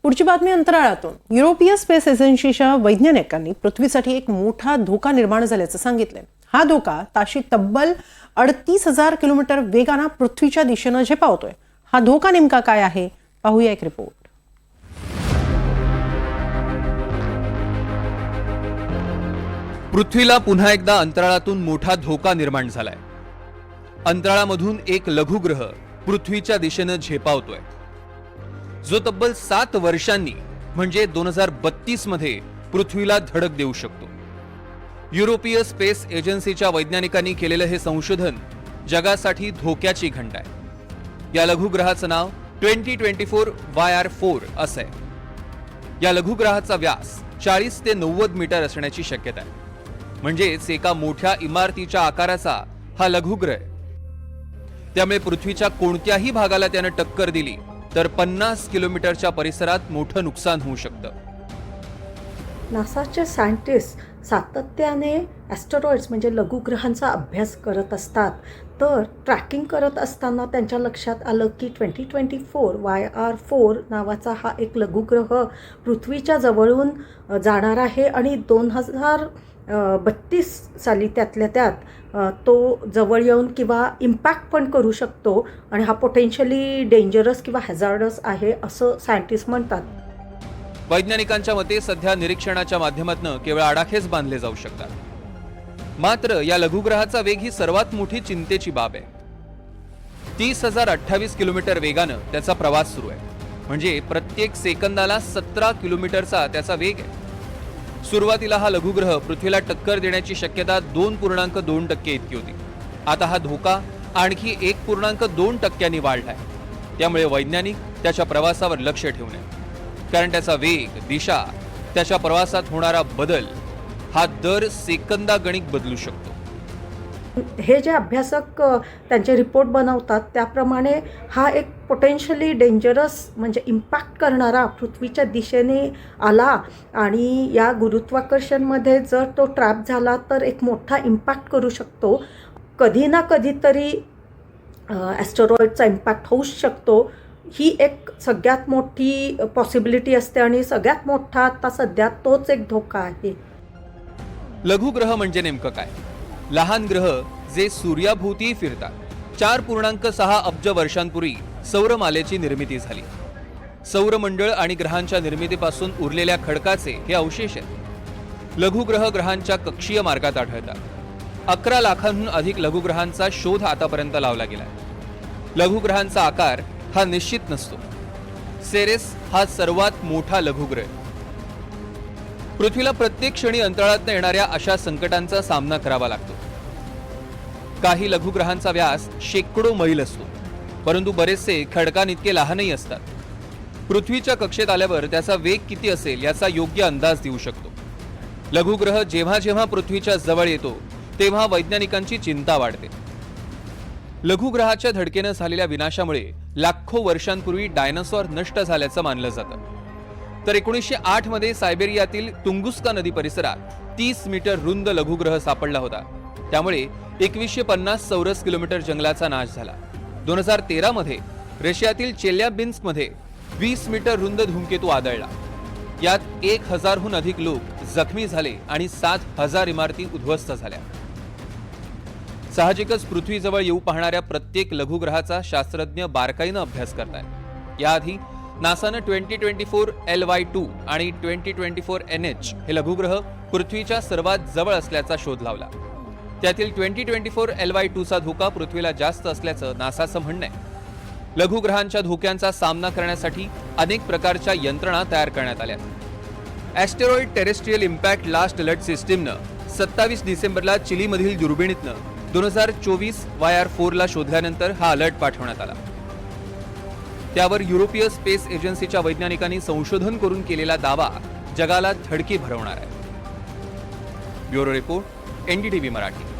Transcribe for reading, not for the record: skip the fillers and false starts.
पुढची बातमी अंतराळातून। युरोपीय स्पेस एजन्सीच्या वैज्ञानिकांनी पृथ्वीसाठी एक मोठा धोका निर्माण झाल्याचं सांगितलंय। हा धोका ताशी तब्बल 38,000 किलोमीटर वेगाने पृथ्वीच्या दिशेने झेपावतोय। हा धोका नेमका काय आहे, पाहूया एक रिपोर्ट। पृथ्वीला पुन्हा एकदा अंतराळातून मोठा धोका निर्माण झालाय। अंतराळामधून एक लघुग्रह पृथ्वीच्या दिशेने झेपावतोय, जो तब्बल 7 वर्षांनी म्हणजे 2032 मध्ये पृथ्वीला धडक देऊ शकतो। युरोपीय स्पेस एजन्सीच्या वैज्ञानिकांनी केलेलं हे संशोधन जगासाठी धोक्याची घंटा आहे। या लघुग्रहाचं नाव 2024 YR4 असं आहे। या लघुग्रहाचा व्यास 40 ते 90 मीटर असण्याची शक्यता आहे। म्हणजेच एका मोठ्या इमारतीच्या आकाराचा हा लघुग्रह आहे। त्यामुळे पृथ्वीच्या कोणत्याही भागाला त्याने टक्कर दिली तर 50 किलोमीटरच्या परिसरात मोठं नुकसान होऊ शकतं। नासाचे सायंटिस्ट सातत्याने ॲस्टेरॉइड्स म्हणजे लघुग्रहांचा अभ्यास करत असतात। तर ट्रॅकिंग करत असताना त्यांच्या लक्षात आलं की 2024 YR4 नावाचा हा एक लघुग्रह पृथ्वीच्या जवळून जाणार आहे आणि 2032 साली त्यातल्या त्यात तो जवळ येऊन किंवा इम्पॅक्ट पण करू शकतो आणि हा पोटेन्शियली डेंजरस किंवा हॅझार्डस आहे असं सायंटिस्ट म्हणतात। वैज्ञानिकांच्या मते सध्या निरीक्षणाच्या माध्यमातून केवळ आडाखेच बांधले जाऊ शकतात। मात्र या लघुग्रहाचा वेग ही सर्वात मोठी चिंतेची बाब आहे। 30,028 किलोमीटर वेगानं त्याचा प्रवास सुरू आहे, म्हणजे प्रत्येक सेकंदाला 17 किलोमीटरचा त्याचा वेग आहे। सुरुवातीला हा लघुग्रह पृथ्वीला टक्कर देण्याची शक्यता 2.2% इतकी होती। आता हा धोका आणखी 1.2% वाढलाय। त्यामुळे वैज्ञानिक त्याच्या प्रवासावर लक्ष ठेवून आहेत, कारण त्याचा वेग, दिशा, त्याच्या प्रवासात होणारा बदल हा दर सेकंदागणिक बदलू शकतो। हे जे अभ्यासक त्यांचे रिपोर्ट बनवतात त्याप्रमाणे हा एक पोटेन्शियली डेंजरस म्हणजे इम्पॅक्ट करणारा पृथ्वीच्या दिशेने आला आणि या गुरुत्वाकर्षणमध्ये जर तो ट्रॅप झाला तर एक मोठा इम्पॅक्ट करू शकतो। कधी ना कधीतरी ॲस्टेरॉइडचा इम्पॅक्ट होऊच शकतो। ही एक सगळ्यात मोठी पॉसिबिलिटी असते आणि सगळ्यात मोठा आता सध्या तोच एक धोका आहे। लघुग्रह म्हणजे नेमकं काय? लहान ग्रह जे सूर्याभोवती फिरतात। 4.6 अब्ज वर्षांपूर्वी सौरमालेची निर्मिती झाली। सौरमंडळ आणि ग्रहांच्या निर्मितीपासून उरलेल्या खडकाचे हे अवशेष आहेत। लघुग्रह ग्रहांच्या कक्षीय मार्गात आढळतात। 11 लाखांहून अधिक लघुग्रहांचा शोध आतापर्यंत लावला गेलाय। लघुग्रहांचा आकार हा निश्चित नसतो। सेरेस हा सर्वात मोठा लघुग्रह। पृथ्वीला प्रत्येक क्षणी अंतराळात येणाऱ्या अशा संकटांचा सामना करावा लागतो। काही लघुग्रहांचा व्यास शेकडो मैल असतो, परंतु बरेचसे खडकांइतके लहानही असतात। पृथ्वीच्या कक्षेत आल्यावर त्याचा वेग किती असेल याचा योग्य अंदाज देऊ शकतो। लघुग्रह जेव्हा जेव्हा पृथ्वीच्या जवळ येतो तेव्हा वैज्ञानिकांची चिंता वाढते। लघुग्रहाच्या धडकेने झालेल्या विनाशामुळे लाखो वर्षांपूर्वी डायनासॉर नष्ट झाल्याचं मानलं जातं। तर 1908 मध्ये सायबेरियातील तुंगुस्का नदी परिसरात 30 मीटर रुंद लघुग्रह सापडला होता। त्यामुळे 2150 चौरस किलोमीटर जंगलाचा नाश झाला। 2013 मध्ये रशियातील चेल्याबिन्स्क मध्ये 20 मीटर रुंद धूमकेतू आदळला। यात 1000हून अधिक लोक जखमी झाले आणि 7000 इमारती उद्ध्वस्त झाल्या। साहजिकच पृथ्वीजवळ येऊ पाहणाऱ्या प्रत्येक लघुग्रहाचा शास्त्रज्ञ बारकाईने अभ्यास करतायत। याआधी नासानं 2024 LY2 आणि 2024 NH हे लघुग्रह पृथ्वीच्या सर्वात जवळ असल्याचा शोध लावला। त्यातील 2024 LY2 चा धोका पृथ्वीला जास्त असल्याचं नासाचं म्हणणं आहे। लघुग्रहांच्या धोक्यांचा सामना करण्यासाठी अनेक प्रकारच्या यंत्रणा तयार करण्यात आल्या। ॲस्टेरॉइड टेरेस्ट्रियल इम्पॅक्ट लास्ट अलर्ट सिस्टीमनं 27 डिसेंबरला चिलीमधील दुर्बिणीतनं 2024 YR4 ला शोधल्यानंतर हा अलर्ट पाठवण्यात आला। त्यावर युरोपीय स्पेस एजन्सीच्या वैज्ञानिकांनी संशोधन करून केलेला दावा जगाला धडकी भरवणार आहे। Bureau report, NDTV Marathi.